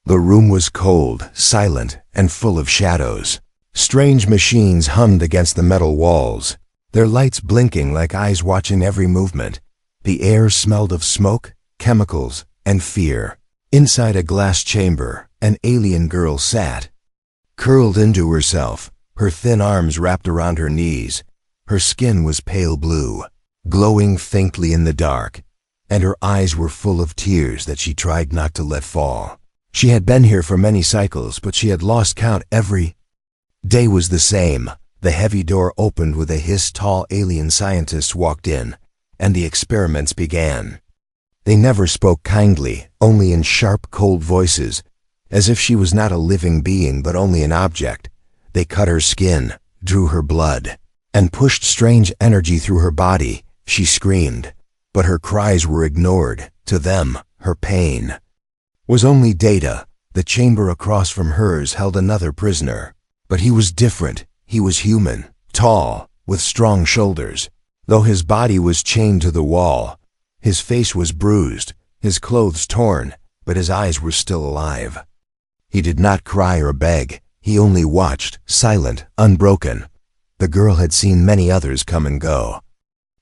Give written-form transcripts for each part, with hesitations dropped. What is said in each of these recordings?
The room was cold, silent, and full of shadows. Strange machines hummed against the metal walls, their lights blinking like eyes watching every movement. The air smelled of smoke, chemicals, and fear. Inside a glass chamber, an alien girl sat, curled into herself, her thin arms wrapped around her knees. Her skin was pale blue, glowing faintly in the dark, and her eyes were full of tears that she tried not to let fall. She had been here for many cycles, but she had lost count. Every day was the same. The heavy door opened with a hiss. Tall alien scientists walked in, and the experiments began. They never spoke kindly, only in sharp, cold voices, as if she was not a living being but only an object. They cut her skin, drew her blood, and pushed strange energy through her body. She screamed, but her cries were ignored. To them, her pain was only data. The chamber across from hers held another prisoner. But he was different. He was human, tall, with strong shoulders. Though his body was chained to the wall, his face was bruised, his clothes torn, but his eyes were still alive. He did not cry or beg. He only watched, silent, unbroken. The girl had seen many others come and go,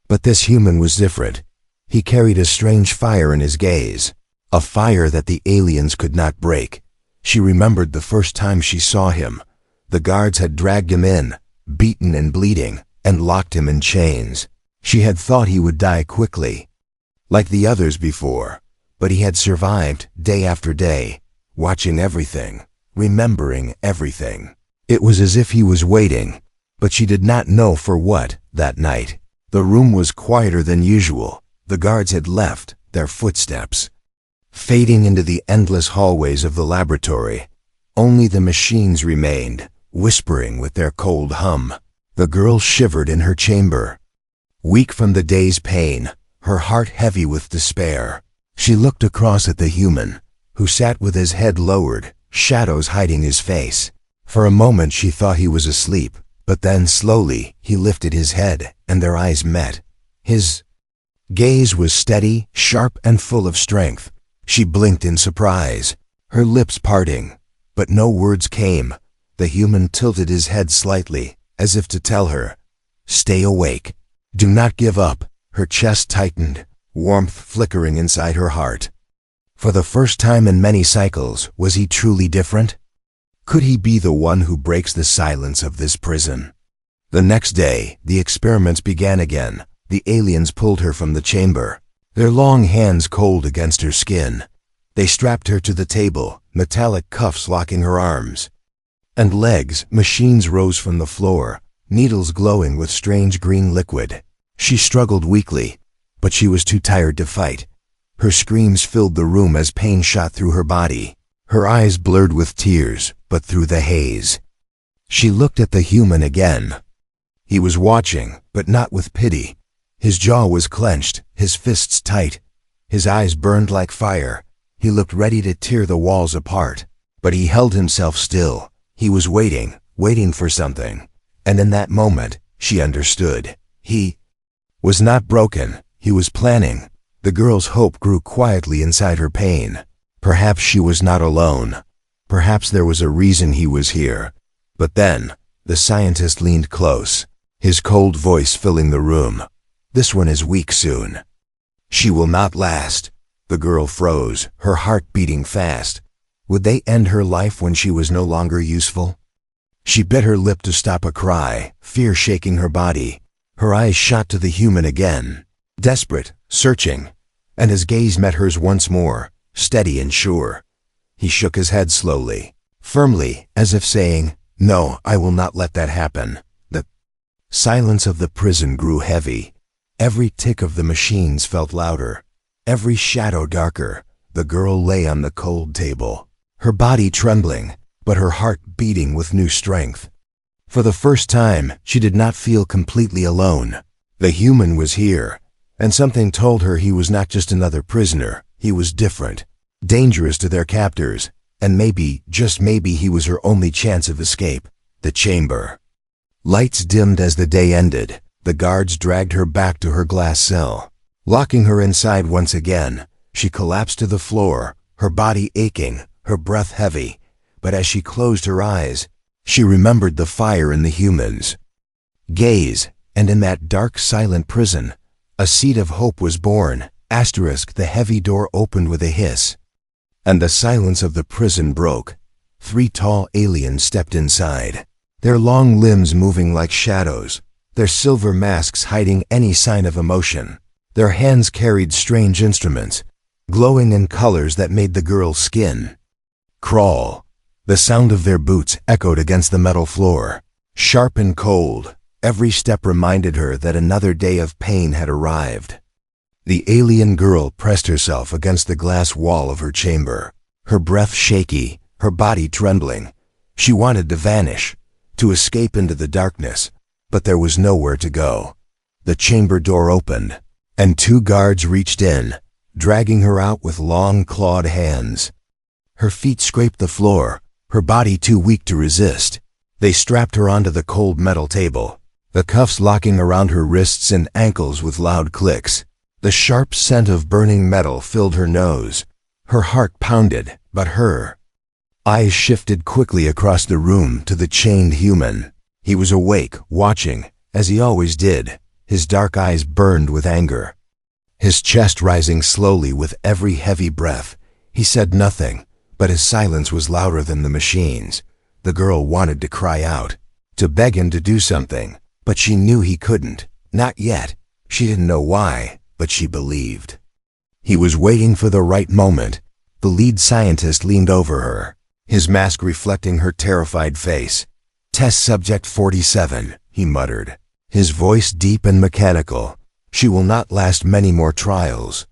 but this human was different. He carried a strange fire in his gaze, a fire that the aliens could not break. She remembered the first time she saw him. The guards had dragged him in, beaten and bleeding, and locked him in chains. She had thought he would die quickly, like the others before, but he had survived day after day, watching everything, remembering everything. It was as if he was waiting, but she did not know for what. That night, the room was quieter than usual. The guards had left, their footsteps fading into the endless hallways of the laboratory. Only the machines remained, whispering with their cold hum. The girl shivered in her chamber, weak from the day's pain, her heart heavy with despair. She looked across at the human, who sat with his head lowered, shadows hiding his face. For a moment she thought he was asleep, but then slowly he lifted his head, and their eyes met. His gaze was steady, sharp, and full of strength. She blinked in surprise, her lips parting, but no words came. The human tilted his head slightly, as if to tell her, "Stay awake. Do not give up." Her chest tightened, warmth flickering inside her heart. For the first time in many cycles, was he truly different? Could he be the one who breaks the silence of this prison? The next day, the experiments began again. The aliens pulled her from the chamber, their long hands cold against her skin. They strapped her to the table, metallic cuffs locking her arms and legs. Machines rose from the floor, needles glowing with strange green liquid. She struggled weakly, but she was too tired to fight. Her screams filled the room as pain shot through her body. Her eyes blurred with tears, but through the haze, she looked at the human again. He was watching, but not with pity. His jaw was clenched, his fists tight. His eyes burned like fire. He looked ready to tear the walls apart, but he held himself still. He was waiting, waiting for something. And in that moment, she understood. He was not broken. He was planning. The girl's hope grew quietly inside her pain. Perhaps she was not alone. Perhaps there was a reason he was here. But then, the scientist leaned close, his cold voice filling the room. "This one is weak soon. She will not last." The girl froze, her heart beating fast. Would they end her life when she was no longer useful? She bit her lip to stop a cry, fear shaking her body. Her eyes shot to the human again, desperate, searching, and his gaze met hers once more, steady and sure. He shook his head slowly, firmly, as if saying, "No, I will not let that happen." The silence of the prison grew heavy. Every tick of the machines felt louder, every shadow darker. The girl lay on the cold table, her body trembling, but her heart beating with new strength. For the first time, she did not feel completely alone. The human was here, and something told her he was not just another prisoner. He was different, dangerous to their captors, and maybe, just maybe, he was her only chance of escape. The chamber. Lights dimmed as the day ended. The guards dragged her back to her glass cell. Locking her inside once again, she collapsed to the floor, her body aching, her breath heavy, but as she closed her eyes, she remembered the fire in the human's gaze, and in that dark, silent prison, a seed of hope was born. The heavy door opened with a hiss, and the silence of the prison broke. 3 tall aliens stepped inside, their long limbs moving like shadows, their silver masks hiding any sign of emotion. Their hands carried strange instruments, glowing in colors that made the girl's skin crawl. The sound of their boots echoed against the metal floor, sharp and cold. Every step reminded her that another day of pain had arrived. The alien girl pressed herself against the glass wall of her chamber, her breath shaky, her body trembling. She wanted to vanish, to escape into the darkness, but there was nowhere to go. The chamber door opened, and 2 guards reached in, dragging her out with long, clawed hands. Her feet scraped the floor, her body too weak to resist. They strapped her onto the cold metal table, the cuffs locking around her wrists and ankles with loud clicks. The sharp scent of burning metal filled her nose. Her heart pounded, but her eyes shifted quickly across the room to the chained human. He was awake, watching, as he always did. His dark eyes burned with anger, his chest rising slowly with every heavy breath. He said nothing, but his silence was louder than the machine's. The girl wanted to cry out, to beg him to do something, but she knew he couldn't. Not yet. She didn't know why, but she believed. He was waiting for the right moment. The lead scientist leaned over her, his mask reflecting her terrified face. "Test subject 47, he muttered, his voice deep and mechanical. "She will not last many more trials.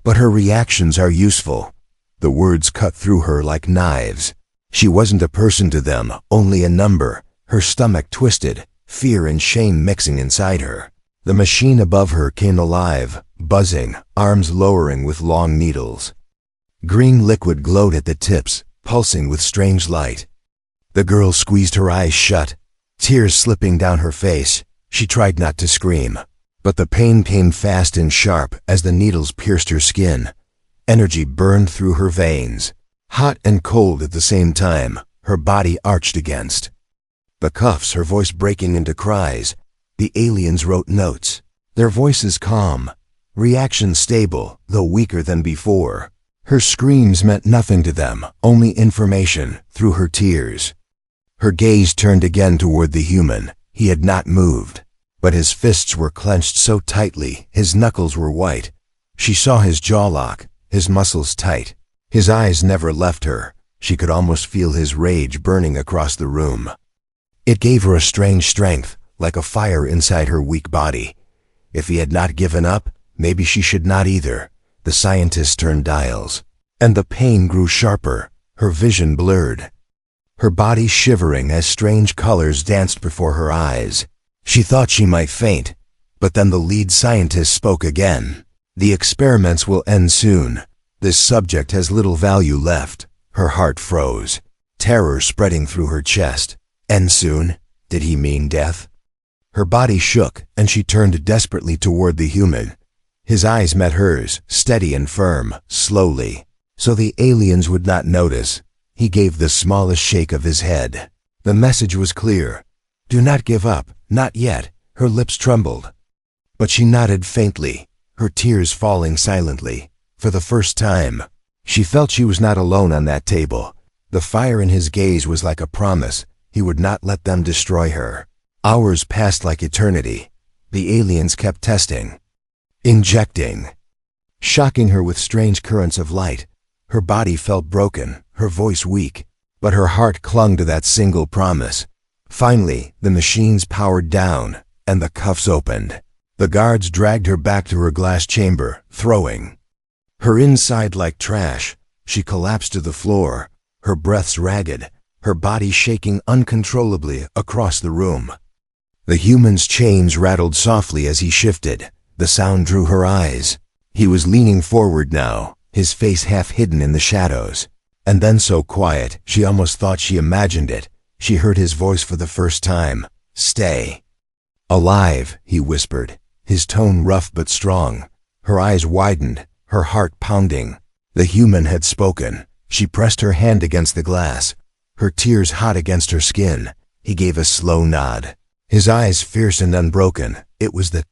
But her reactions are useful." The words cut through her like knives. She wasn't a person to them, only a number. Her stomach twisted, fear and shame mixing inside her. The machine above her came alive, buzzing, arms lowering with long needles. Green liquid glowed at the tips, pulsing with strange light. The girl squeezed her eyes shut, tears slipping down her face. She tried not to scream, but the pain came fast and sharp as the needles pierced her skin. Energy burned through her veins, hot and cold at the same time, her body arched against the cuffs, her voice breaking into cries. The aliens wrote notes, their voices calm, reaction stable, though weaker than before. Her screams meant nothing to them, only information through her tears. Her gaze turned again toward the human. He had not moved, but his fists were clenched so tightly, his knuckles were white. She saw his jaw lock, his muscles tight. His eyes never left her. She could almost feel his rage burning across the room. It gave her a strange strength, like a fire inside her weak body. If he had not given up, maybe she should not either. The scientist turned dials, and the pain grew sharper, her vision blurred, her body shivering as strange colors danced before her eyes. She thought she might faint, but then the lead scientist spoke again. "The experiments will end soon. This subject has little value left." Her heart froze, terror spreading through her chest. End soon? Did he mean death? Her body shook, and she turned desperately toward the human. His eyes met hers, steady and firm, slowly, so the aliens would not notice. He gave the smallest shake of his head. The message was clear. Do not give up, not yet. Her lips trembled, but she nodded faintly, her tears falling silently. For the first time, she felt she was not alone on that table. The fire in his gaze was like a promise. He would not let them destroy her. Hours passed like eternity. The aliens kept testing, injecting, shocking her with strange currents of light. Her body felt broken, her voice weak, but her heart clung to that single promise. Finally, the machines powered down, and the cuffs opened. The guards dragged her back to her glass chamber, throwing her inside like trash. She collapsed to the floor, her breaths ragged, her body shaking uncontrollably across the room. The human's chains rattled softly as he shifted. The sound drew her eyes. He was leaning forward now, his face half hidden in the shadows. And then so quiet, she almost thought she imagined it. She heard his voice for the first time. "Stay alive," he whispered, his tone rough but strong. Her eyes widened, her heart pounding. The human had spoken. She pressed her hand against the glass, her tears hot against her skin. He gave a slow nod, his eyes fierce and unbroken. It was the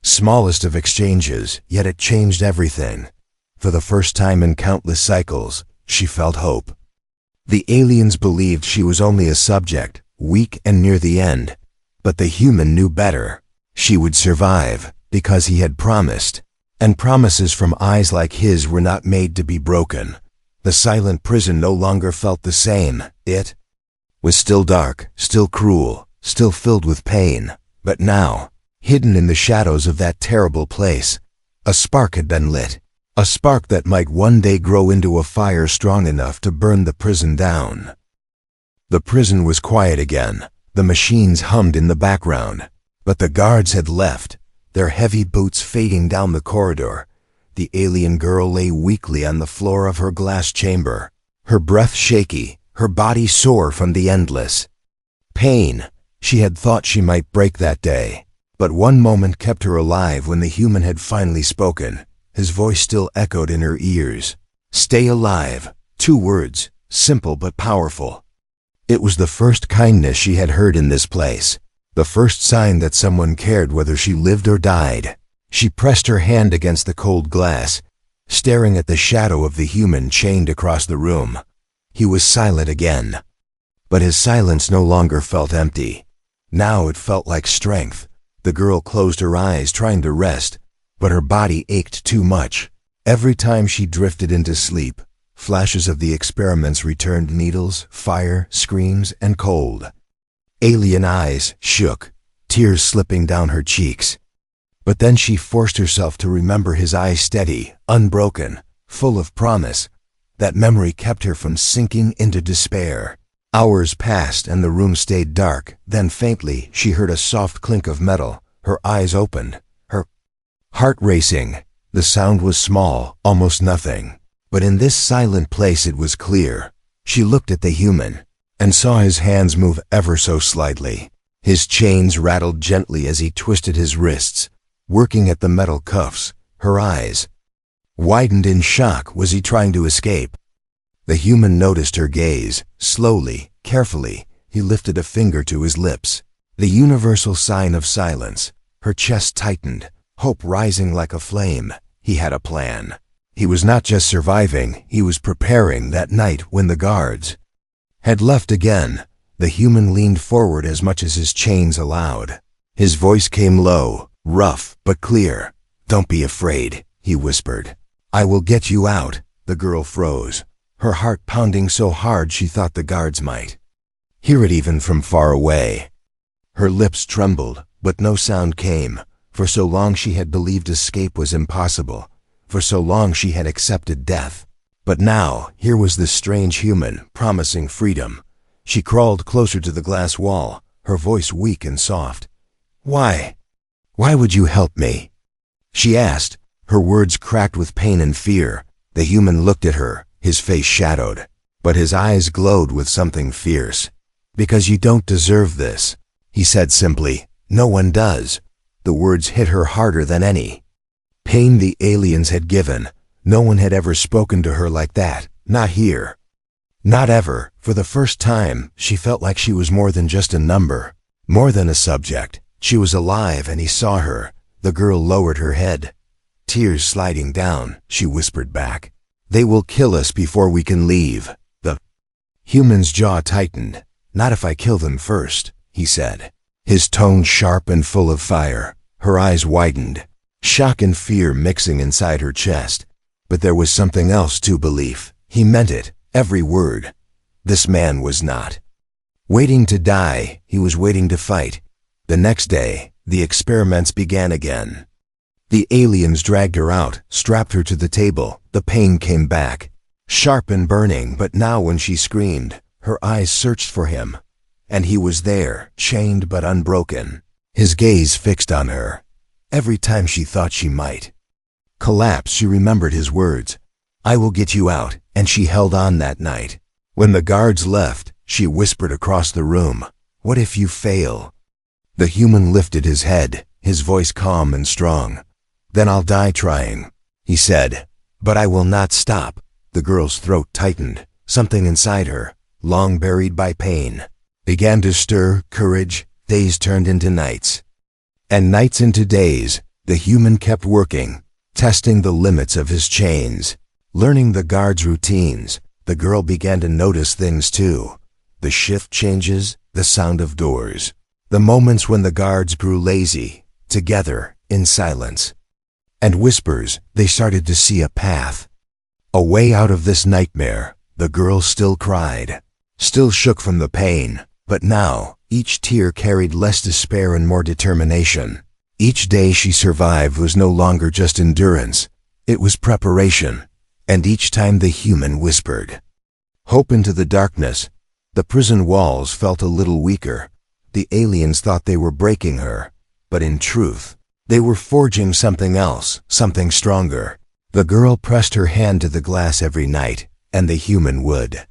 smallest of exchanges, yet it changed everything. For the first time in countless cycles, she felt hope. The aliens believed she was only a subject, weak and near the end, but the human knew better. She would survive, because he had promised, and promises from eyes like his were not made to be broken. The silent prison no longer felt the same. It was still dark, still cruel, still filled with pain, but now, hidden in the shadows of that terrible place, a spark had been lit, a spark that might one day grow into a fire strong enough to burn the prison down. The prison was quiet again. The machines hummed in the background, but the guards had left, their heavy boots fading down the corridor. The alien girl lay weakly on the floor of her glass chamber, her breath shaky, her body sore from the endless pain. She had thought she might break that day, but one moment kept her alive when the human had finally spoken. His voice still echoed in her ears. Stay alive. 2 words, simple but powerful. It was the first kindness she had heard in this place, the first sign that someone cared whether she lived or died. She pressed her hand against the cold glass, staring at the shadow of the human chained across the room. He was silent again, but his silence no longer felt empty. Now it felt like strength. The girl closed her eyes, trying to rest, but her body ached too much. Every time she drifted into sleep, flashes of the experiments returned: needles, fire, screams, and cold. Alien eyes shook, tears slipping down her cheeks. But then she forced herself to remember his eyes steady, unbroken, full of promise. That memory kept her from sinking into despair. Hours passed and the room stayed dark. Then faintly she heard a soft clink of metal. Her eyes opened, her heart racing. The sound was small, almost nothing. But in this silent place it was clear. She looked at the human, and saw his hands move ever so slightly. His chains rattled gently as he twisted his wrists, working at the metal cuffs. Her eyes widened in shock. Was he trying to escape? The human noticed her gaze. Slowly, carefully, he lifted a finger to his lips, the universal sign of silence. Her chest tightened, hope rising like a flame. He had a plan. He was not just surviving, he was preparing. That night when the guards had left again, the human leaned forward as much as his chains allowed. His voice came low, rough, but clear. Don't be afraid, he whispered. I will get you out. The girl froze, her heart pounding so hard she thought the guards might hear it even from far away. Her lips trembled, but no sound came. For so long she had believed escape was impossible. For so long she had accepted death. But now, here was this strange human, promising freedom. She crawled closer to the glass wall, her voice weak and soft. Why would you help me? She asked, her words cracked with pain and fear. The human looked at her, his face shadowed, but his eyes glowed with something fierce. Because you don't deserve this, he said simply. No one does. The words hit her harder than any pain the aliens had given. No one had ever spoken to her like that, not here. Not ever. For the first time, she felt like she was more than just a number, more than a subject. She was alive and he saw her. The girl lowered her head, tears sliding down. She whispered back, they will kill us before we can leave. The human's jaw tightened. Not if I kill them first, he said, his tone sharp and full of fire. Her eyes widened, shock and fear mixing inside her chest. But there was something else to belief. He meant it, every word. This man was not waiting to die, he was waiting to fight. The next day, the experiments began again. The aliens dragged her out, strapped her to the table. The pain came back, sharp and burning, but now when she screamed, her eyes searched for him. And he was there, chained but unbroken, his gaze fixed on her. Every time she thought she might collapse, she remembered his words, I will get you out, and she held on that night. When the guards left, she whispered across the room, what if you fail? The human lifted his head, his voice calm and strong. Then I'll die trying, he said, but I will not stop. The girl's throat tightened. Something inside her, long buried by pain, began to stir. Courage. Days turned into nights, and nights into days. The human kept working, testing the limits of his chains, learning the guards' routines. The girl began to notice things too. The shift changes, the sound of doors, the moments when the guards grew lazy, together, in silence. And whispers. They started to see a path, a way out of this nightmare. The girl still cried, still shook from the pain, but now, each tear carried less despair and more determination. Each day she survived was no longer just endurance, it was preparation. And each time the human whispered hope into the darkness, the prison walls felt a little weaker. The aliens thought they were breaking her, but in truth, they were forging something else, something stronger. The girl pressed her hand to the glass every night, and the human would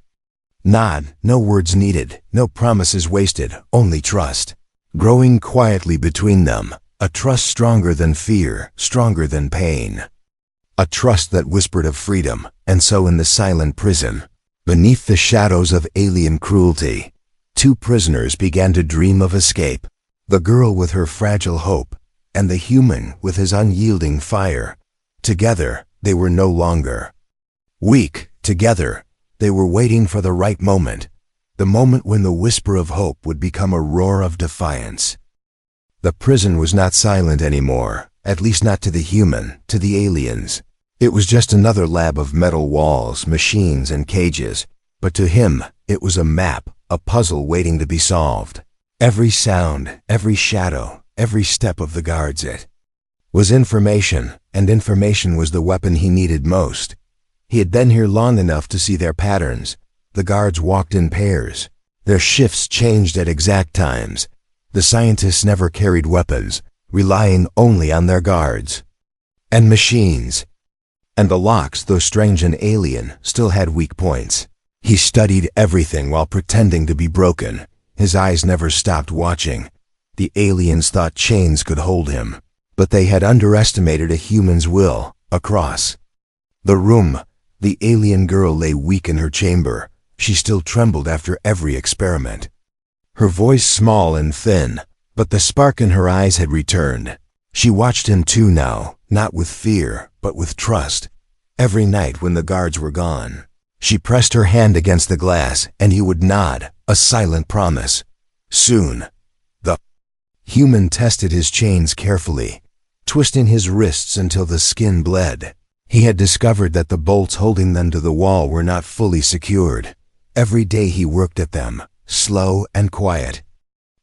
nod. No words needed, no promises wasted, only trust. Growing quietly between them, a trust stronger than fear, stronger than pain. A trust that whispered of freedom. And so in the silent prison, beneath the shadows of alien cruelty, two prisoners began to dream of escape. The girl with her fragile hope, and the human with his unyielding fire. Together, they were no longer weak. Together, they were waiting for the right moment, the moment when the whisper of hope would become a roar of defiance. The prison was not silent anymore, at least not to the human, to the aliens. It was just another lab of metal walls, machines, and cages. But to him, it was a map, a puzzle waiting to be solved. Every sound, every shadow, every step of the guards, it was information, and information was the weapon he needed most. He had been here long enough to see their patterns. The guards walked in pairs. Their shifts changed at exact times. The scientists never carried weapons, relying only on their guards and machines. And the locks, though strange and alien, still had weak points. He studied everything while pretending to be broken. His eyes never stopped watching. The aliens thought chains could hold him, but they had underestimated a human's will. Across the room, the alien girl lay weak in her chamber. She still trembled after every experiment. Her voice small and thin, but the spark in her eyes had returned. She watched him too now, not with fear, but with trust. Every night when the guards were gone, she pressed her hand against the glass, and he would nod, a silent promise. Soon, the human tested his chains carefully, twisting his wrists until the skin bled. He had discovered that the bolts holding them to the wall were not fully secured. Every day he worked at them, slow and quiet.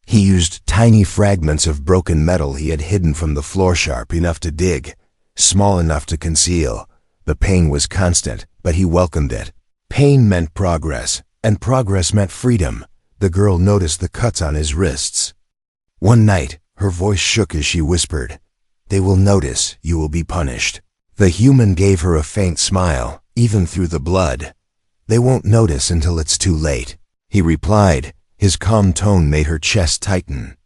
He used tiny fragments of broken metal he had hidden from the floor, sharp enough to dig, small enough to conceal. The pain was constant, but he welcomed it. Pain meant progress, and progress meant freedom. The girl noticed the cuts on his wrists. One night, her voice shook as she whispered, "They will notice, you will be punished." The human gave her a faint smile, even through the blood. "They won't notice until it's too late," he replied. His calm tone made her chest tighten.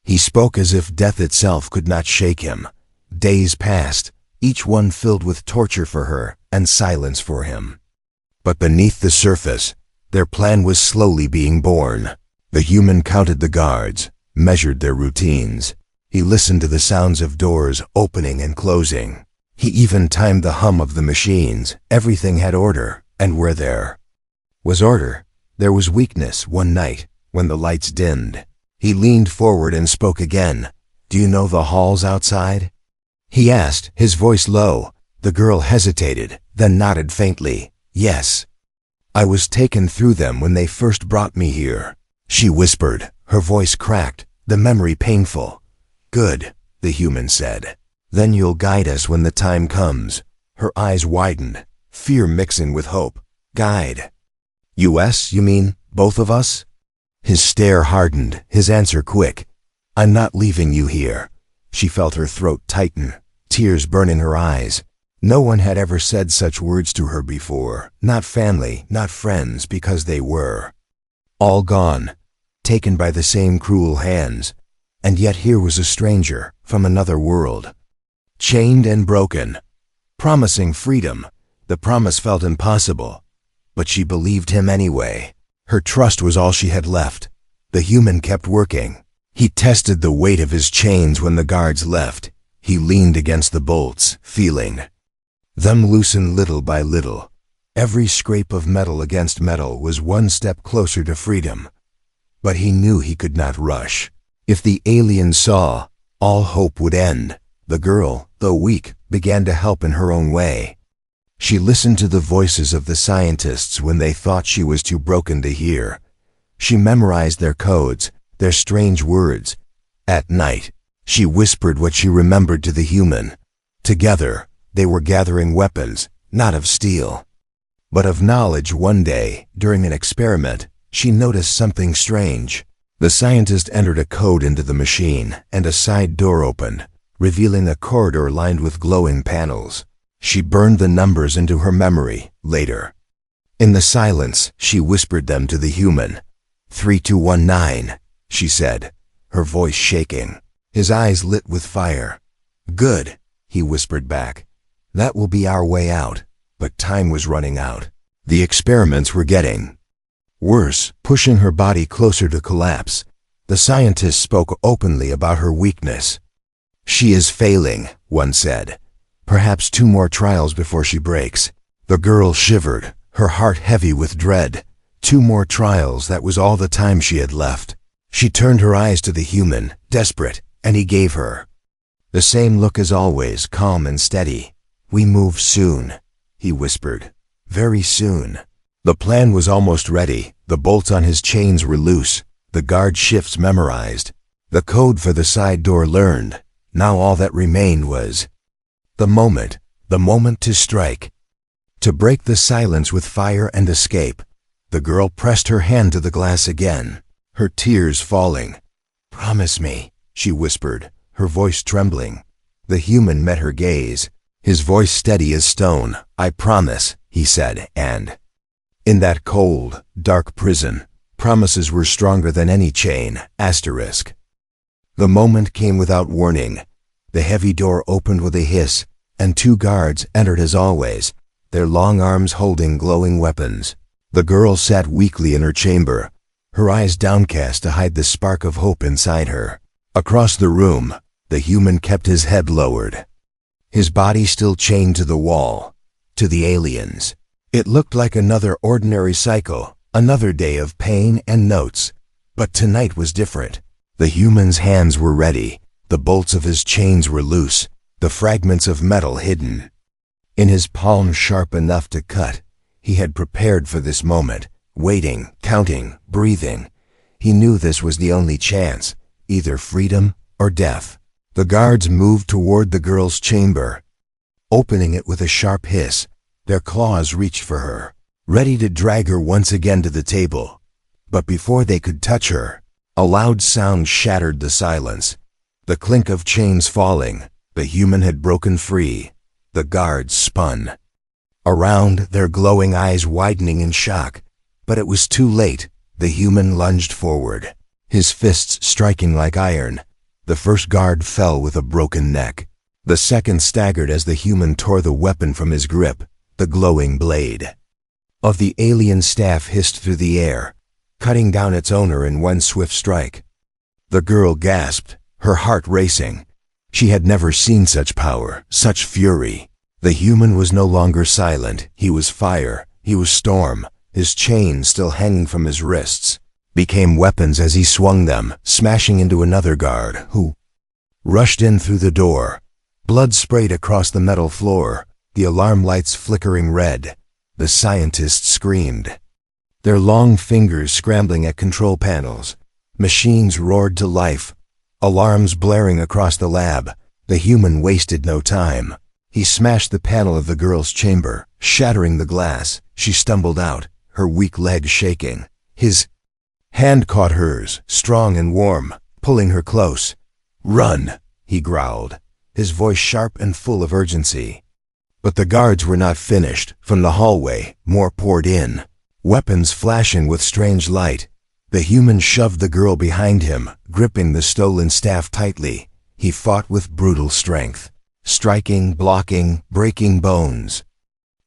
He spoke as if death itself could not shake him. Days passed, each one filled with torture for her and silence for him. But beneath the surface, their plan was slowly being born. The human counted the guards, measured their routines. He listened to the sounds of doors opening and closing. He even timed the hum of the machines. Everything had order, and where there was order, there was weakness. One night, when the lights dimmed, he leaned forward and spoke again. "Do you know the halls outside?" he asked, his voice low. The girl hesitated, then nodded faintly. "Yes. I was taken through them when they first brought me here," she whispered, her voice cracked, the memory painful. "Good," the human said. "Then you'll guide us when the time comes." Her eyes widened, fear mixing with hope. "Guide? US, you mean, both of us?" His stare hardened, his answer quick. "I'm not leaving you here." She felt her throat tighten, tears burn in her eyes. No one had ever said such words to her before. Not family, not friends, because they were all gone, taken by the same cruel hands. And yet here was a stranger, from another world, chained and broken, promising freedom. The promise felt impossible, but she believed him anyway. Her trust was all she had left. The human kept working. He tested the weight of his chains when the guards left. He leaned against the bolts, feeling them loosen little by little. Every scrape of metal against metal was one step closer to freedom. But he knew he could not rush. If the aliens saw, all hope would end. The girl, though weak, began to help in her own way. She listened to the voices of the scientists when they thought she was too broken to hear. She memorized their codes, their strange words. At night, she whispered what she remembered to the human. Together, they were gathering weapons, not of steel, but of knowledge. One day, during an experiment, she noticed something strange. The scientist entered a code into the machine, and a side door opened, revealing a corridor lined with glowing panels. She burned the numbers into her memory. Later, in the silence, she whispered them to the human. 3219, she said, her voice shaking. His eyes lit with fire. Good, he whispered back. That will be our way out. But time was running out. The experiments were getting worse, pushing her body closer to collapse. The scientist spoke openly about her weakness. She is failing, one said. Perhaps 2 more trials before she breaks. The girl shivered, her heart heavy with dread. 2 more trials, that was all the time she had left. She turned her eyes to the human, desperate, and he gave her the same look as always, calm and steady. We move soon, he whispered. Very soon. The plan was almost ready. The bolts on his chains were loose, the guard shifts memorized, the code for the side door learned. Now all that remained was the moment to strike, to break the silence with fire and escape. The girl pressed her hand to the glass again, her tears falling. Promise me, she whispered, her voice trembling. The human met her gaze, his voice steady as stone. I promise, he said, and in that cold, dark prison, promises were stronger than any chain. Asterisk. The moment came without warning. The heavy door opened with a hiss, and 2 guards entered as always, their long arms holding glowing weapons. The girl sat weakly in her chamber, her eyes downcast to hide the spark of hope inside her. Across the room, the human kept his head lowered, his body still chained to the wall, to the aliens. It looked like another ordinary cycle, another day of pain and notes. But tonight was different. The human's hands were ready, the bolts of his chains were loose, the fragments of metal hidden in his palm sharp enough to cut. He had prepared for this moment, waiting, counting, breathing. He knew this was the only chance, either freedom or death. The guards moved toward the girl's chamber, opening it with a sharp hiss. Their claws reached for her, ready to drag her once again to the table. But before they could touch her, a loud sound shattered the silence. The clink of chains falling. The human had broken free. The guards spun around, their glowing eyes widening in shock. But it was too late. The human lunged forward, his fists striking like iron. The first guard fell with a broken neck. The second staggered as the human tore the weapon from his grip. The glowing blade of the alien staff hissed through the air, cutting down its owner in one swift strike. The girl gasped, her heart racing. She had never seen such power, such fury. The human was no longer silent. He was fire. He was storm. His chains, still hanging from his wrists, became weapons as he swung them, smashing into another guard, who rushed in through the door. Blood sprayed across the metal floor, the alarm lights flickering red. The scientists screamed, their long fingers scrambling at control panels. Machines roared to life, alarms blaring across the lab. The human wasted no time. He smashed the panel of the girl's chamber, shattering the glass. She stumbled out, her weak legs shaking. His hand caught hers, strong and warm, pulling her close. Run, he growled, his voice sharp and full of urgency. But the guards were not finished. From the hallway, more poured in, weapons flashing with strange light. The human shoved the girl behind him, gripping the stolen staff tightly. He fought with brutal strength, striking, blocking, breaking bones.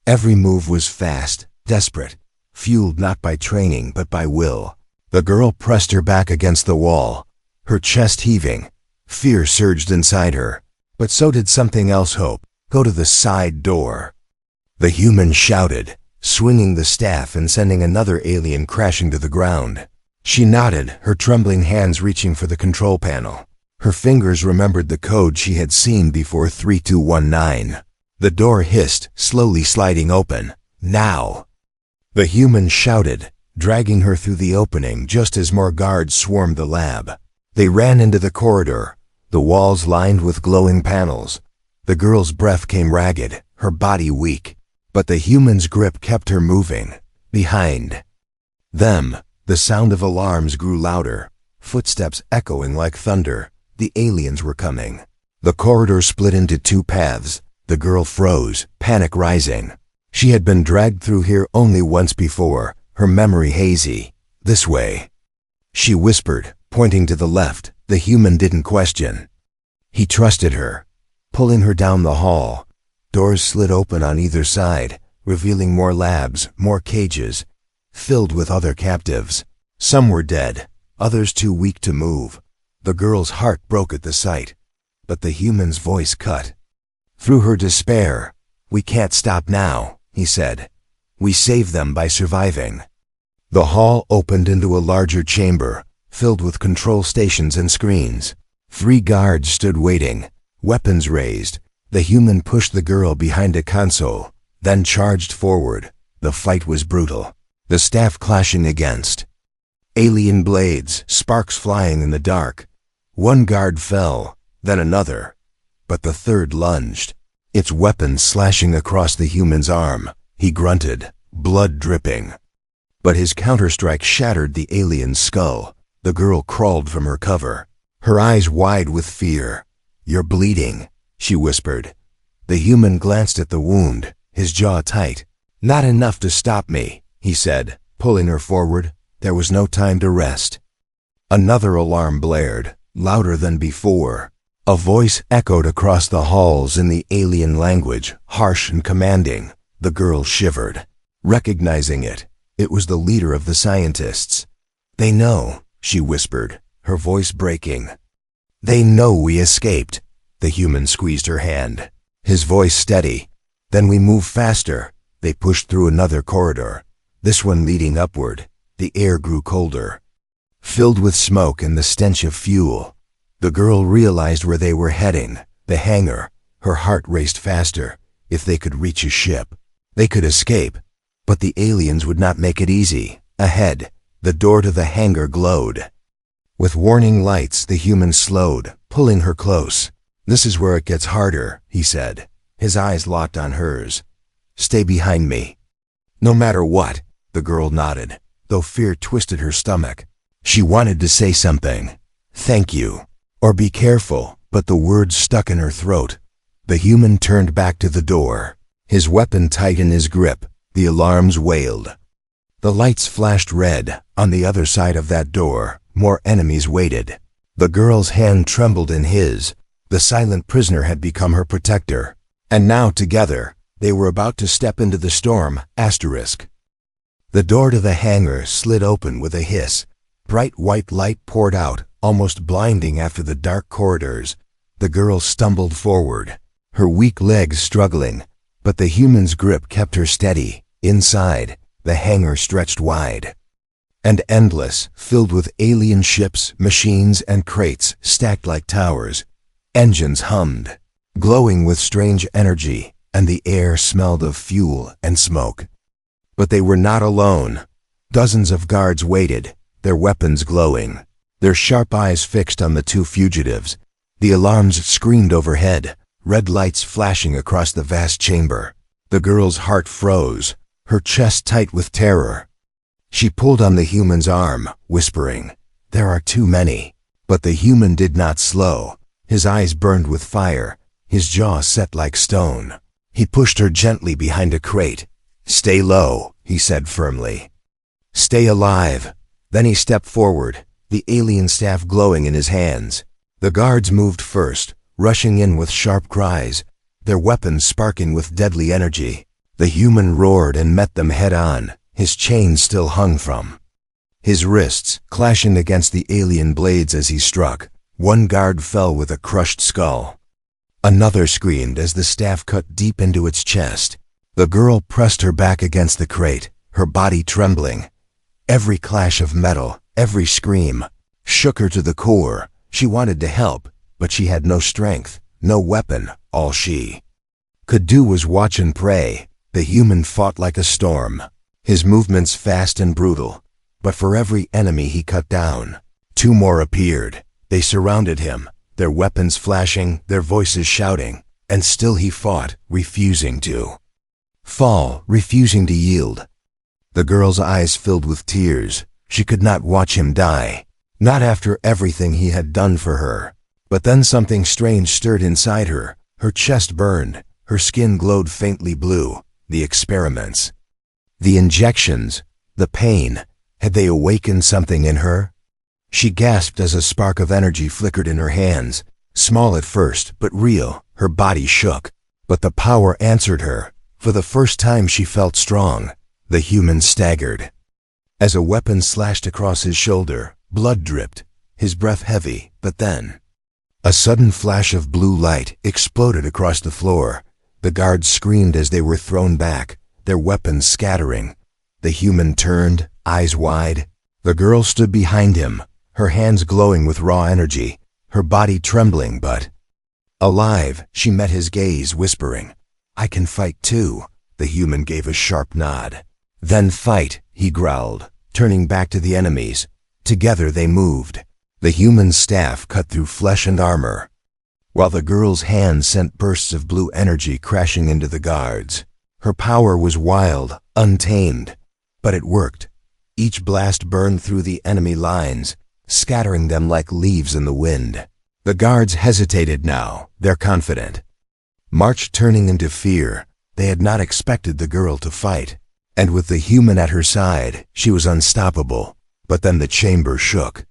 Every move was fast, desperate, fueled not by training but by will. The girl pressed her back against the wall, her chest heaving. Fear surged inside her, but so did something else. Hope. Go to the side door. The human shouted, swinging the staff and sending another alien crashing to the ground. She nodded, her trembling hands reaching for the control panel. Her fingers remembered the code she had seen before. 3219. The door hissed, slowly sliding open. Now! The human shouted, dragging her through the opening just as more guards swarmed the lab. They ran into the corridor, the walls lined with glowing panels. The girl's breath came ragged, her body weak, but the human's grip kept her moving. Behind them, the sound of alarms grew louder, footsteps echoing like thunder. The aliens were coming. The corridor split into two paths. The girl froze, panic rising. She had been dragged through here only once before, her memory hazy. This way, she whispered, pointing to the left. The human didn't question. He trusted her, pulling her down the hall. Doors slid open on either side, revealing more labs, more cages, filled with other captives. Some were dead, others too weak to move. The girl's heart broke at the sight, but the human's voice cut through her despair. "We can't stop now," he said. "We save them by surviving." The hall opened into a larger chamber, filled with control stations and screens. 3 guards stood waiting, weapons raised. The human pushed the girl behind a console, then charged forward. The fight was brutal, the staff clashing against alien blades, sparks flying in the dark. One guard fell, then another, but the third lunged, its weapon slashing across the human's arm. He grunted, blood dripping. But his counterstrike shattered the alien's skull. The girl crawled from her cover, her eyes wide with fear. "You're bleeding," she whispered. The human glanced at the wound, his jaw tight. "Not enough to stop me," he said, pulling her forward. There was no time to rest. Another alarm blared, louder than before. A voice echoed across the halls in the alien language, harsh and commanding. The girl shivered, recognizing it. It was the leader of the scientists. "They know," she whispered, her voice breaking. "They know we escaped." The human squeezed her hand, his voice steady. "Then we move faster." They pushed through another corridor, this one leading upward. The air grew colder, filled with smoke and the stench of fuel. The girl realized where they were heading, the hangar. Her heart raced faster. If they could reach a ship, they could escape. But the aliens would not make it easy. Ahead, the door to the hangar glowed. With warning lights, the human slowed, pulling her close. "This is where it gets harder," he said, his eyes locked on hers. "Stay behind me." "No matter what," the girl nodded, though fear twisted her stomach. She wanted to say something. "Thank you," or "be careful," but the words stuck in her throat. The human turned back to the door, his weapon tight in his grip. The alarms wailed. The lights flashed red. On the other side of that door, more enemies waited. The girl's hand trembled in his. The silent prisoner had become her protector. And now together, they were about to step into the storm. The door to the hangar slid open with a hiss. Bright white light poured out, almost blinding after the dark corridors. The girl stumbled forward, her weak legs struggling, but the human's grip kept her steady. Inside, the hangar stretched wide and endless, filled with alien ships, machines, and crates stacked like towers. Engines hummed, glowing with strange energy, and the air smelled of fuel and smoke. But they were not alone. Dozens of guards waited, their weapons glowing, their sharp eyes fixed on the 2 fugitives. The alarms screamed overhead, red lights flashing across the vast chamber. The girl's heart froze, her chest tight with terror. She pulled on the human's arm, whispering, "There are too many." But the human did not slow. His eyes burned with fire, his jaw set like stone. He pushed her gently behind a crate. "Stay low," he said firmly. "Stay alive." Then he stepped forward, the alien staff glowing in his hands. The guards moved first, rushing in with sharp cries, their weapons sparking with deadly energy. The human roared and met them head-on, his chains still hung from his wrists, clashing against the alien blades as he struck. One guard fell with a crushed skull. Another screamed as the staff cut deep into its chest. The girl pressed her back against the crate, her body trembling. Every clash of metal, every scream, shook her to the core. She wanted to help, but she had no strength, no weapon. All she could do was watch and pray. The human fought like a storm, his movements fast and brutal. But for every enemy he cut down, two more appeared. They surrounded him, their weapons flashing, their voices shouting, and still he fought, refusing to fall, refusing to yield. The girl's eyes filled with tears. She could not watch him die, not after everything he had done for her. But then something strange stirred inside her. Her chest burned, her skin glowed faintly blue. The experiments, the injections, the pain, had they awakened something in her? She gasped as a spark of energy flickered in her hands, small at first, but real. Her body shook, but the power answered her. For the first time she felt strong. The human staggered as a weapon slashed across his shoulder. Blood dripped, his breath heavy, but then a sudden flash of blue light exploded across the floor. The guards screamed as they were thrown back, their weapons scattering. The human turned, eyes wide. The girl stood behind him, her hands glowing with raw energy, her body trembling but alive. She met his gaze, whispering, "I can fight too." The human gave a sharp nod. "Then fight," he growled, turning back to the enemies. Together they moved. The human's staff cut through flesh and armor, while the girl's hands sent bursts of blue energy crashing into the guards. Her power was wild, untamed, but it worked. Each blast burned through the enemy lines, scattering them like leaves in the wind. The guards hesitated now, their confident march turning into fear. They had not expected the girl to fight, and with the human at her side, she was unstoppable. But then the chamber shook.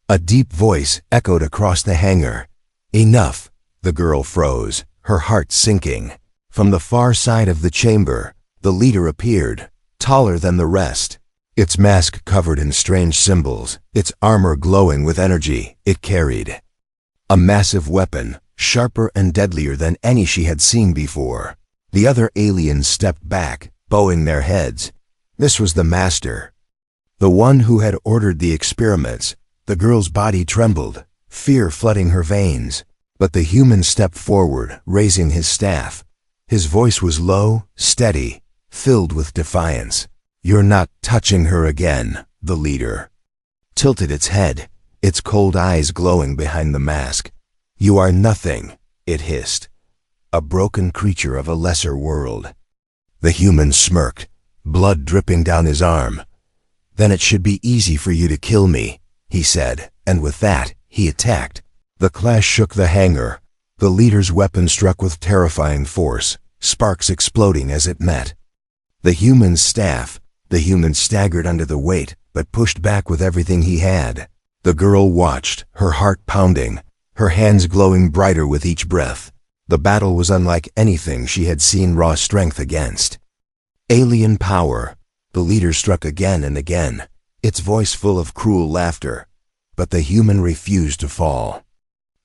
A deep voice echoed across the hangar. "Enough!" The girl froze, her heart sinking. From the far side of the chamber, the leader appeared, taller than the rest, its mask covered in strange symbols, its armor glowing with energy. It carried a massive weapon, sharper and deadlier than any she had seen before. The other aliens stepped back, bowing their heads. This was the master, the one who had ordered the experiments. The girl's body trembled, fear flooding her veins. But the human stepped forward, raising his staff. His voice was low, steady, filled with defiance. "You're not touching her again." The leader tilted its head, its cold eyes glowing behind the mask. "You are nothing," it hissed, "a broken creature of a lesser world." The human smirked, blood dripping down his arm. "Then it should be easy for you to kill me," he said, and with that, he attacked. The clash shook the hangar. The leader's weapon struck with terrifying force, sparks exploding as it met the human's staff. The human staggered under the weight, but pushed back with everything he had. The girl watched, her heart pounding, her hands glowing brighter with each breath. The battle was unlike anything she had seen raw strength against alien power. The leader struck again and again, its voice full of cruel laughter. But the human refused to fall.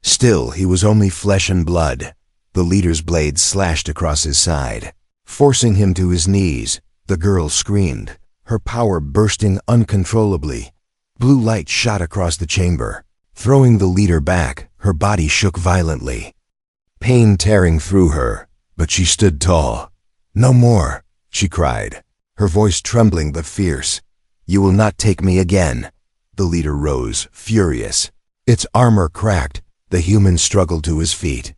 Still, he was only flesh and blood. The leader's blade slashed across his side, forcing him to his knees. The girl screamed, her power bursting uncontrollably. Blue light shot across the chamber, throwing the leader back. Her body shook violently, pain tearing through her, but she stood tall. "No more," she cried, her voice trembling but fierce. "You will not take me again." The leader rose, furious. Its armor cracked. The human struggled to his feet.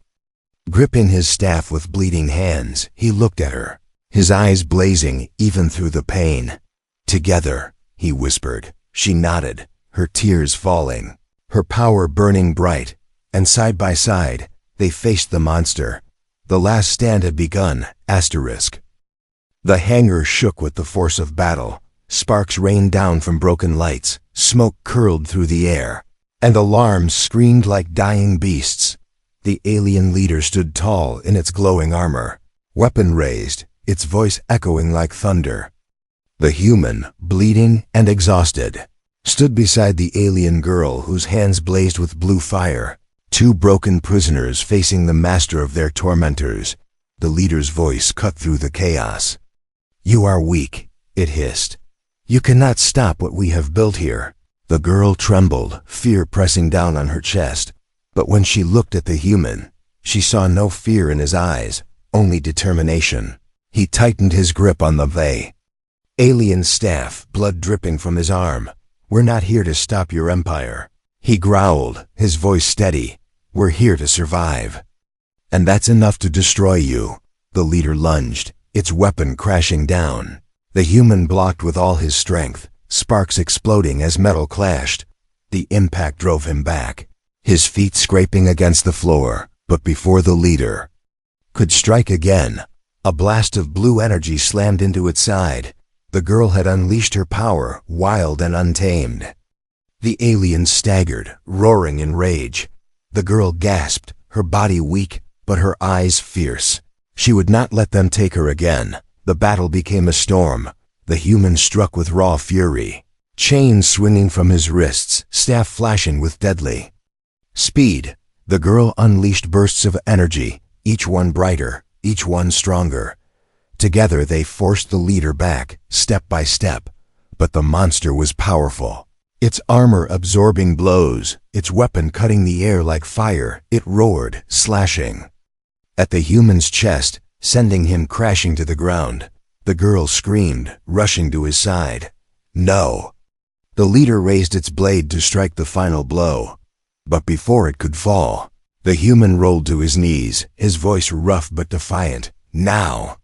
Gripping his staff with bleeding hands, he looked at her, his eyes blazing even through the pain. "Together," he whispered. She nodded, her tears falling, her power burning bright, and side by side, they faced the monster. The last stand had begun. Asterisk. The hangar shook with the force of battle. Sparks rained down from broken lights, smoke curled through the air, and alarms screamed like dying beasts. The alien leader stood tall in its glowing armor, weapon raised, its voice echoing like thunder. The human, bleeding and exhausted, stood beside the alien girl whose hands blazed with blue fire, two broken prisoners facing the master of their tormentors. The leader's voice cut through the chaos. "You are weak," it hissed. "You cannot stop what we have built here." The girl trembled, fear pressing down on her chest. But when she looked at the human, she saw no fear in his eyes, only determination. He tightened his grip on the alien staff, blood dripping from his arm. "We're not here to stop your empire," he growled, his voice steady. "We're here to survive. And that's enough to destroy you." The leader lunged, its weapon crashing down. The human blocked with all his strength, sparks exploding as metal clashed. The impact drove him back, his feet scraping against the floor. But before the leader could strike again, a blast of blue energy slammed into its side. The girl had unleashed her power, wild and untamed. The alien staggered, roaring in rage. The girl gasped, her body weak, but her eyes fierce. She would not let them take her again. The battle became a storm. The human struck with raw fury, chains swinging from his wrists, staff flashing with deadly speed. The girl unleashed bursts of energy, each one brighter, each one stronger. Together they forced the leader back, step by step. But the monster was powerful. Its armor absorbing blows, its weapon cutting the air like fire. It roared, slashing at the human's chest, sending him crashing to the ground. The girl screamed, rushing to his side. "No!" The leader raised its blade to strike the final blow. But before it could fall, the human rolled to his knees, his voice rough but defiant. "Now!"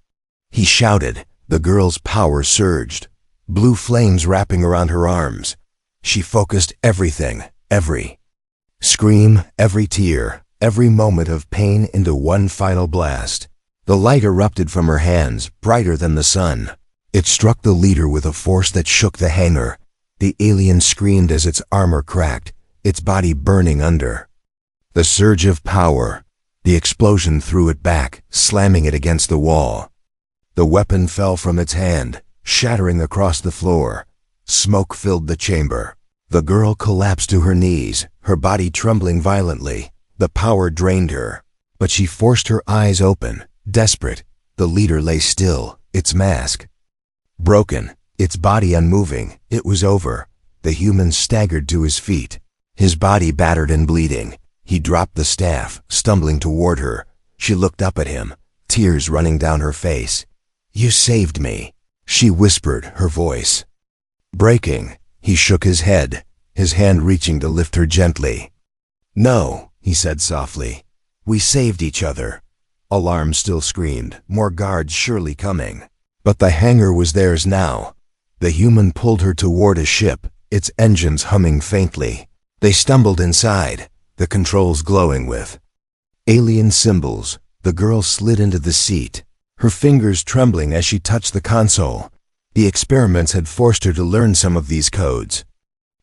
he shouted. The girl's power surged, blue flames wrapping around her arms. She focused everything, every scream, every tear, every moment of pain into one final blast. The light erupted from her hands, brighter than the sun. It struck the leader with a force that shook the hangar. The alien screamed as its armor cracked, its body burning under the surge of power. The explosion threw it back, slamming it against the wall. The weapon fell from its hand, shattering across the floor. Smoke filled the chamber. The girl collapsed to her knees, her body trembling violently. The power drained her, but she forced her eyes open, desperate. The leader lay still, its mask broken, its body unmoving. It was over. The human staggered to his feet, his body battered and bleeding. He dropped the staff, stumbling toward her. She looked up at him, tears running down her face. "You saved me," she whispered, her voice breaking. He shook his head, his hand reaching to lift her gently. "No," he said softly. "We saved each other." Alarm still screamed, more guards surely coming. But the hangar was theirs now. The human pulled her toward a ship, its engines humming faintly. They stumbled inside, the controls glowing with alien symbols. The girl slid into the seat, her fingers trembling as she touched the console. The experiments had forced her to learn some of these codes.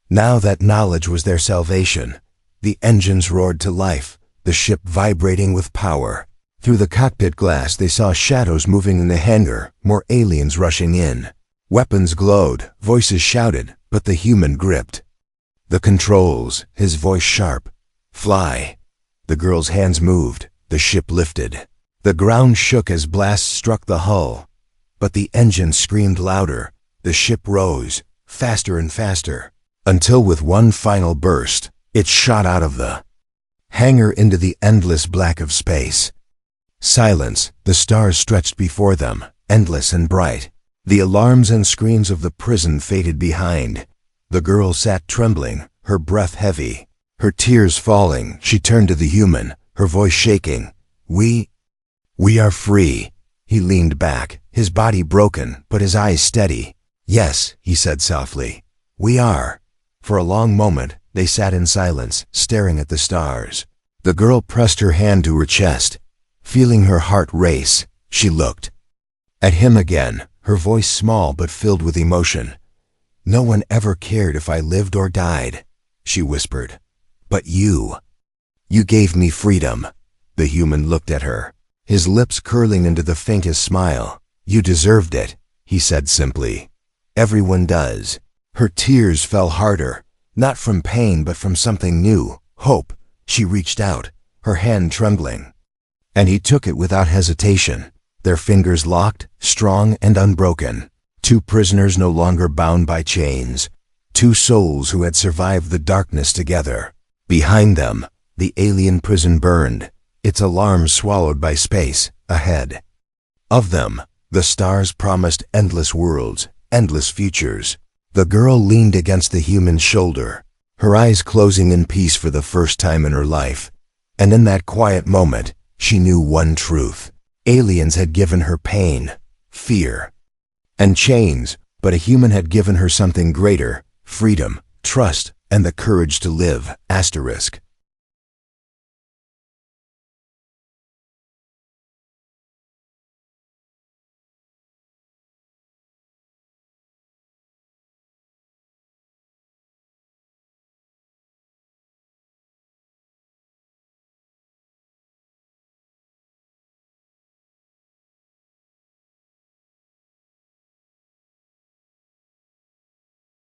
Now that knowledge was their salvation. The engines roared to life, the ship vibrating with power. Through the cockpit glass they saw shadows moving in the hangar, more aliens rushing in. Weapons glowed, voices shouted, but the human gripped the controls, his voice sharp. "Fly." The girl's hands moved, the ship lifted. The ground shook as blasts struck the hull. But the engine screamed louder. The ship rose, faster and faster, until with one final burst, it shot out of the hangar into the endless black of space. Silence, the stars stretched before them, endless and bright. The alarms and screams of the prison faded behind. The girl sat trembling, her breath heavy, her tears falling. She turned to the human, her voice shaking. We are free." He leaned back, his body broken, but his eyes steady. "Yes," he said softly, "we are." For a long moment, they sat in silence, staring at the stars. The girl pressed her hand to her chest. Feeling her heart race, she looked at him again, her voice small but filled with emotion. "No one ever cared if I lived or died," she whispered. "But you gave me freedom." The human looked at her, his lips curling into the faintest smile. "You deserved it," he said simply. "Everyone does." Her tears fell harder, not from pain but from something new, hope. She reached out, her hand trembling. And he took it without hesitation, their fingers locked, strong and unbroken. Two prisoners no longer bound by chains. Two souls who had survived the darkness together. Behind them, the alien prison burned, its alarms swallowed by space ahead. Of them, the stars promised endless worlds, endless futures. The girl leaned against the human's shoulder, her eyes closing in peace for the first time in her life. And in that quiet moment, she knew one truth. Aliens had given her pain, fear, and chains, but a human had given her something greater: freedom, trust, and the courage to live. Asterisk.